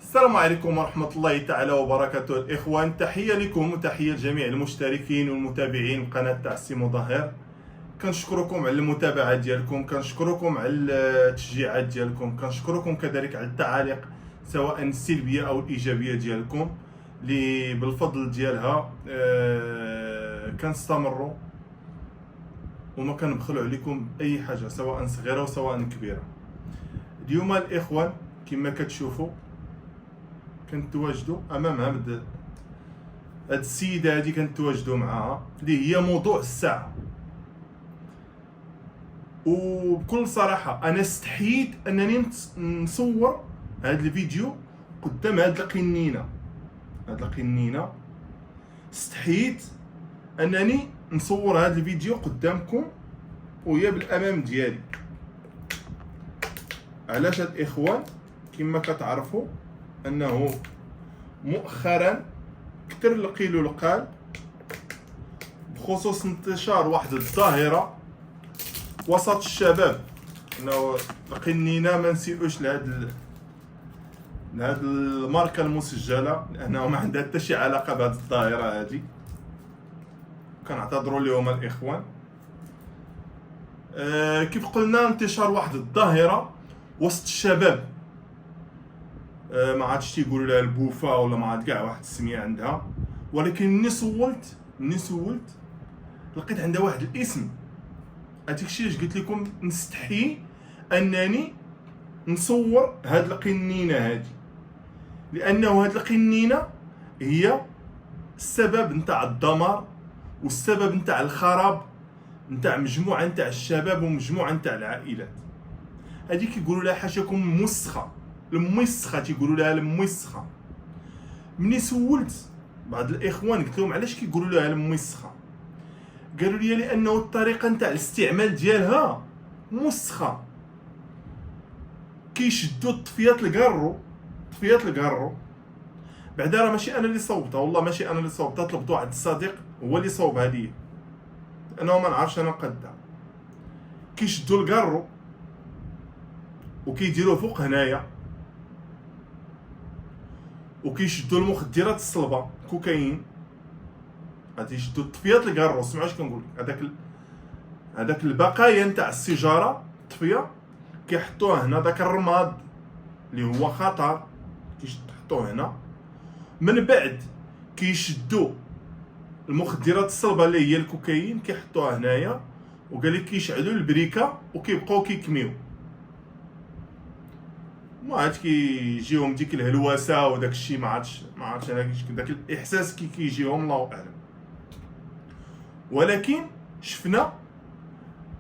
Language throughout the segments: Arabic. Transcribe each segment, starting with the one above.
السلام عليكم ورحمة الله تعالى وبركاته الإخوان. تحية لكم وتحية لجميع المشتركين والمتابعين القناة تاع السي مظاهر. كنشكركم على المتابعة ديالكم، كنشكركم على التشجيعات ديالكم، كنشكركم كذلك على التعاليق سواء السلبية أو الإيجابية ديالكم اللي بالفضل ديالها كنستمروا وما كنبخلوا عليكم أي حاجة سواء صغيرة وسواء كبيرة. اليوم الإخوان كما كتشوفوا كنتواجدوا امام هاد السيده هادي، كنتواجدوا معها اللي هي موضوع الساعه. وبكل صراحه انا استحييت انني نصور هاد الفيديو قدام هاد القنينه استحييت انني نصور هاد الفيديو قدامكم وهي بالامام ديالي. علاش الاخوان؟ كما كتعرفوا انه مؤخرا كثر القيل والقال بخصوص انتشار واحد الظاهره وسط الشباب، انه القنينه ما نسيئوش لهاد الماركه المسجله لانه ما عندها حتى شي علاقه بهاد الظاهره هادي. كنعتذروا لهم الاخوان. كيف قلنا انتشار واحد الظاهره وسط الشباب، ما عادش تيقولوا لها البوفا ولا ما عاد كاع واحد السميه عندها، ولكن مني سولت لقيت عندها واحد الاسم. هذاك الشيء اللي قلت لكم نستحي انني نصور هاد القنينه هادي، لانه هاد القنينه هي السبب نتاع الدمار والسبب نتاع الخراب نتاع مجموعه نتاع الشباب ومجموعه نتاع العائلات. هادي كيقولوا لها حاشاكم موسخه، الموسخه تيقولوا لها الموسخه. مني سولت بعض الاخوان قلت لهم علاش كيقولوا لها الموسخه، قالوا لي لانه الطريقه نتاع الاستعمال ديالها موسخه. كيشدوا طفيات الكارو بعدا. راه ماشي انا اللي صوبتها، والله ماشي انا اللي صوبتها، طلبت واحد الصديق هو اللي صوب هذه لانه ما نعرفش انا نقدها. كيشدوا الكارو وكيديروه فوق هنايا، وكيشدوا المخدرات الصلبه كوكايين. غادي يشدوا طفيات الكارو. سمعوا اش كنقول لك؟ هذاك البقايا نتاع السيجاره الطفيه كيحطوه هنا، داك الرماد اللي هو خطر كيحطوه هنا. من بعد كيشدوا المخدرات الصلبه اللي هي الكوكايين كيحطوها هنايا، وقال لك كيشعلوا البريكه وكيبقاو كيكميو. ما عاد كيجيهم ديك الهلوسه وداك الشيء، ما عادش انا داك الاحساس كيجيهم الله اعلم. ولكن شفنا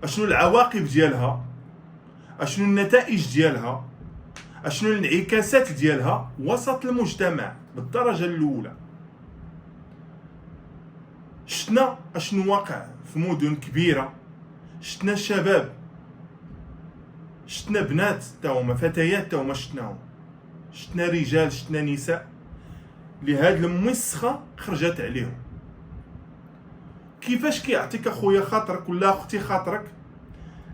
اشنو العواقب ديالها، اشنو النتائج ديالها، اشنو الانعكاسات ديالها وسط المجتمع بالدرجه الاولى. شفنا اشنو واقع في مدن كبيره، شفنا شباب، شفنا بنات تاهما، فتيات تاهما شفناهم، شفنا رجال، شفنا نساء لهاد الموسخه خرجت عليهم. كيفاش كيعطيك اخويا خاطرك ولا اختي خاطرك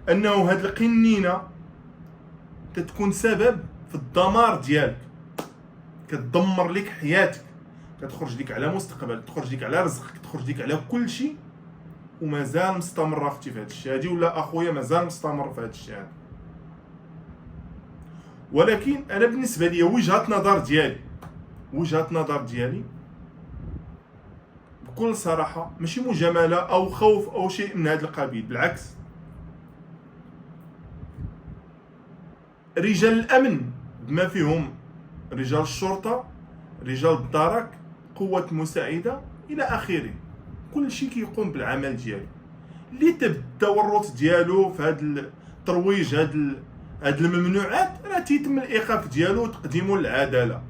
انه هاد القنينه تتكون سبب في الدمار ديالك، كتدمر لك حياتك، كتخرج لك على مستقبل، تخرج لك على رزقك، تخرج لك على كل شيء، ومازال مستمر اختي في هاد الشيء هادي ولا اخويا مازال مستمر في هاد الشيء هادي. ولكن انا بالنسبه لي وجهه نظر ديالي بكل صراحه ماشي مجامله او خوف او شيء من هذا القبيل، بالعكس. رجال الامن بما فيهم رجال الشرطه، رجال الدرك، قوات مساعده الى اخره، كل شيء كيقوم بالعمل ديالو اللي تبدا التورط ديالو في هذا الترويج، هاد الممنوعات راه تيتم الايقاف ديالو وتقديمه للعداله.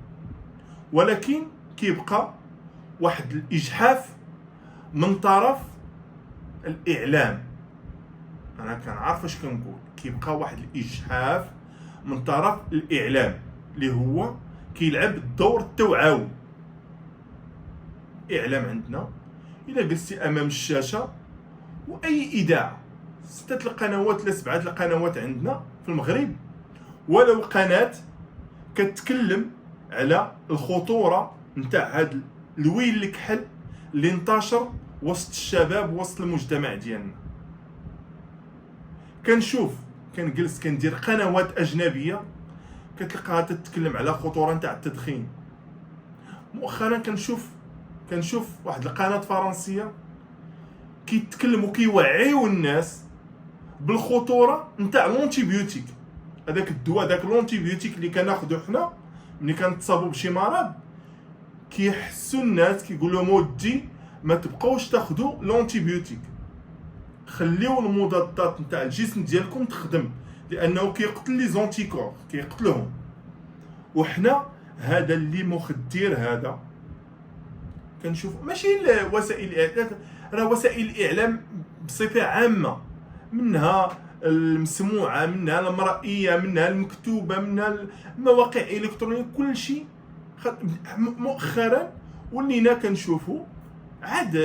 ولكن كيبقى واحد الاجحاف من طرف الاعلام. انا كنعرف اش كنقول، كيبقى واحد الاجحاف من طرف الاعلام اللي هو كيلعب الدور التوعوي. الاعلام عندنا الا جلستي امام الشاشه واي اذاعه، 6 القنوات لا 7 القنوات عندنا في المغرب، ولو قناه كتكلم على الخطوره نتاع هذا الويل الكحل اللي انتشر وسط الشباب وسط المجتمع ديالنا. كنجلس كندير قنوات اجنبيه كتلقاها تتكلم على خطوره نتاع التدخين. مؤخرا كنشوف واحد القناه فرنسيه كيتكلموا كيوعيو الناس بالخطوره نتاع لونتيبيوتيك، هذاك الدواء داك لونتيبيوتيك اللي كناخذو حنا ملي كنتصابوا بشي مرض. كيحسوا الناس كيقول لهم ودي ما تبقاوش تاخذوا لونتيبيوتيك، خليو المضادات نتاع الجسم ديالكم تخدم، لانه كيقتل لي زونتيكور كيقتلهم. وحنا هذا اللي مخدر هذا كنشوف ماشي وسائل الاعلام، راه وسائل الاعلام بصفه عامه، منها المسموعه، منها المرئيه، منها المكتوبه، منها المواقع الالكترونيه، كل شيء مؤخرا ولينا كنشوفوا عاد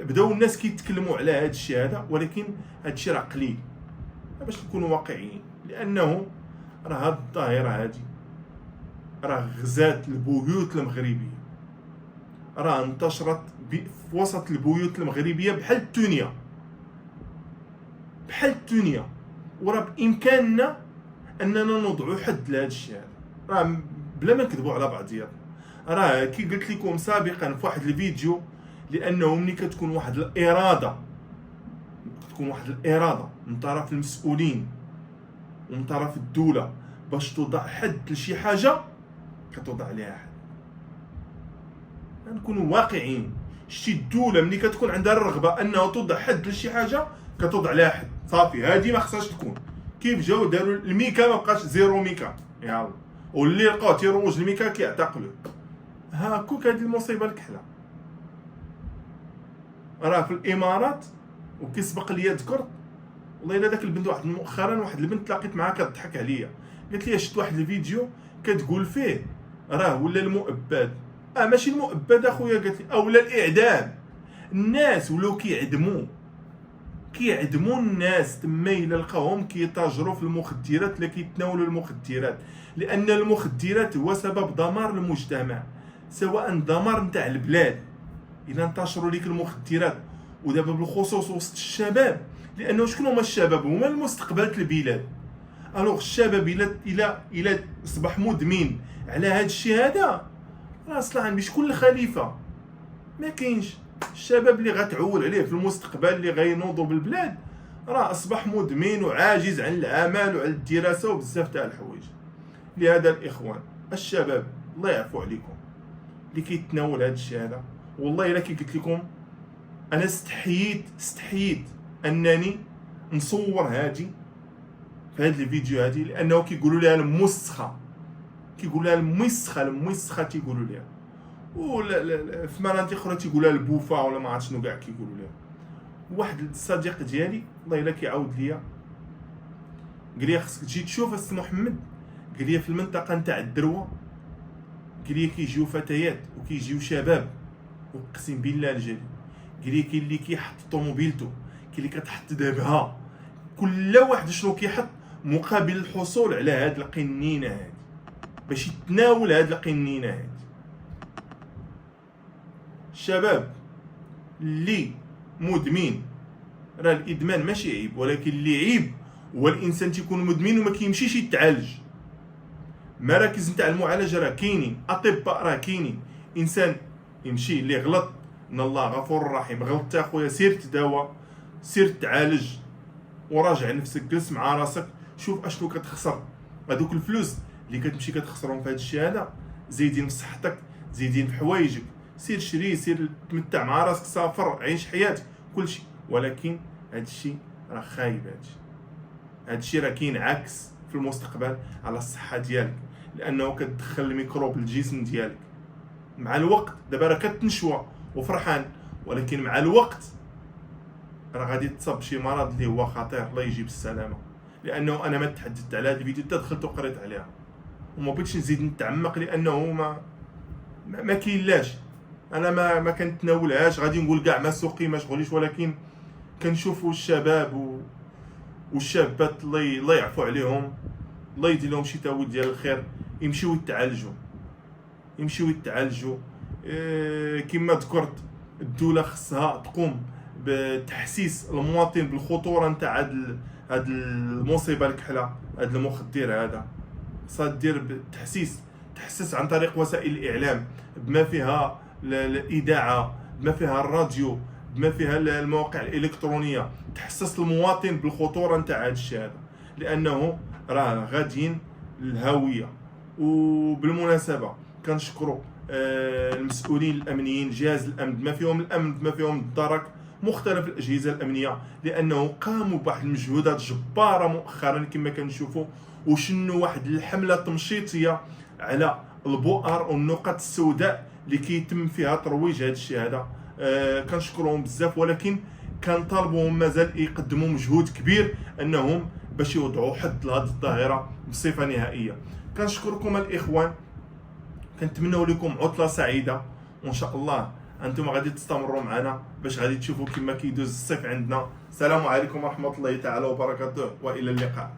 بداو الناس كيتكلموا على هذا الشيء هذا، ولكن هذا الشيء راه قليل باش نكونوا واقعيين، لانه راه هذه الظاهره هذه راه غزات البيوت المغربيه، راه انتشرت في وسط البيوت المغربيه بحال الدنيا، وراه بامكاننا اننا نوضعوا حد لهذا الشيء هذا، راه بلا ما نكذبوا على بعضياتنا. راه كي قلت لكم سابقا في واحد الفيديو، لانه ملي كتكون واحد الاراده من طرف المسؤولين ومن طرف الدوله باش توضع حد لشي حاجه كتوضع عليها حد. نكونوا واقعيين، شتي الدوله ملي كتكون عندها الرغبه انها توضع حد لشي حاجه كتوضع عليها حد صافي. هذه ما خصهاش تكون كيف جاو داروا الميكا ما بقاش زيرو ميكا، يلا واللي لقاو تيروج الميكا كيعتقلوا. هاكوك هذه المصيبه الكحله. راه في الامارات وكيسبق لي ذكرت والله الا داك البنت واحد البنت تلاقيت معها كتضحك عليا، قالت لي شفت واحد الفيديو كتقول فيه راه ولا المؤبد، ماشي المؤبد اخويا، قالت لي اولا الاعدام. الناس ولاو كيعدموا الناس تما الا لقاوهم كيتاجروا في المخدرات ولا كيتناولوا المخدرات، لان المخدرات هو سبب دمار المجتمع، سواء دمار نتاع البلاد الا انتشروا ليك المخدرات، ودابا بالخصوص وسط الشباب، لانه شكون هما الشباب؟ هما المستقبل البلاد. الوغ الشباب الى اصبح مدمن على هذا الشيء هذا، راه اصلا باش كل خليفه ما كاينش الشباب اللي غتعول عليه في المستقبل اللي غينوضوا بالبلاد، راه اصبح مدمن وعاجز عن العمل وعن الدراسه وبزاف تاع الحوايج. لهذا الاخوان الشباب الله يعفو عليكم اللي كيتناول هذا الشيء هذا، والله الا كي قلت لكم انا استحييت انني نصور هذه في هذا الفيديو هذه، لانه كيقولوا لها المسخه تيقولوا لها، ولا في مناطق اخرى تيقولوا لها البوفا ولا ما عرفت شنو كاع كيقولوا لها. واحد الصديق ديالي الله الا كيعاود ليا قال لي خصك تجي تشوف السي محمد، قال لي في المنطقه نتاع الدروه قال لي كيجيو فتيات وكيجيو شباب، اقسم بالله الجليل قال لي كاين اللي كيحط طوموبيلته، كاين اللي كتحط دابها، كل واحد شنو كيحط مقابل الحصول على هاد القنينه هادي باش يتناول هاد القنينه هادي. الشباب اللي مدمن، راه الادمان ماشي عيب، ولكن اللي عيب هو الانسان تيكون مدمن وما كيمشيش يتعالج. مراكز نتاع المعالجه راه كاينين، اطباء راه كاينين، انسان يمشي اللي غلط ان الله غفور رحيم، غلطت اخويا سير تداوى، سير تعالج وراجع نفسك، جلس مع راسك شوف اشنو كتخسر. هذوك الفلوس اللي كتمشي كتخسرهم في هذا الشيء هذا زايدين في صحتك، زايدين في حوايجك، سير شري، سير تمتع مع راسك، سافر، عيش حياتك كلشي، ولكن هذا الشيء راه خايب. هذا الشيء راه كاين عكس في المستقبل على الصحه ديالك، لانه كتدخل الميكروب للجسم ديالك مع الوقت. دابا راه كتنشوى وفرحان، ولكن مع الوقت راه غادي تصاب شي مرض اللي هو خطير، الله يجيب السلامه. لانه انا ما تحدثت على هذا الفيديو، حتى دخلت وقريت عليها وما بغيتش نزيد نتعمق، لانه ما كاينلاش، انا ما كنتناولهاش، غادي نقول كاع ما سوقي ما شغليش، ولكن كنشوفوا الشباب والشابات الله يعفو عليهم، الله يدير لهم شي تاويل ديال الخير، يمشيو يتعالجوا. يمشيو يتعالجوا. كما ذكرت الدوله خصها تقوم بتحسيس المواطن بالخطوره نتاع هاد المصيبه الكحله، هاد المخدر هذا. خصها دير بالتحسيس، تحسس عن طريق وسائل الاعلام بما فيها الاذاعه، بما فيها الراديو، بما فيها المواقع الالكترونيه، تحسس المواطن بالخطوره نتاع هذا الشيء هذا، لانه راه غاديين للهاويه. وبالمناسبه كنشكروا المسؤولين الامنيين، جهاز الامن بما فيهم الامن بما فيهم الدرك، مختلف الاجهزه الامنيه، لانه قاموا بواحد المجهودات جباره مؤخرا كما كنشوفوا، وشنوا واحد الحمله تمشيطيه على البؤر والنقط السوداء اللي كيتم فيها ترويج هذا الشيء هذا. كنشكرهم بزاف، ولكن كنطالبوهم مازال يقدموا مجهود كبير انهم باش يوضعوا حد لهذه الظاهره بصفه نهائيه. كنشكركم الاخوان، كنتمنوا لكم عطله سعيده، وان شاء الله انتم غادي تستمروا معنا باش غادي تشوفوا كما كيدوز الصيف عندنا. السلام عليكم ورحمه الله تعالى وبركاته، والى اللقاء.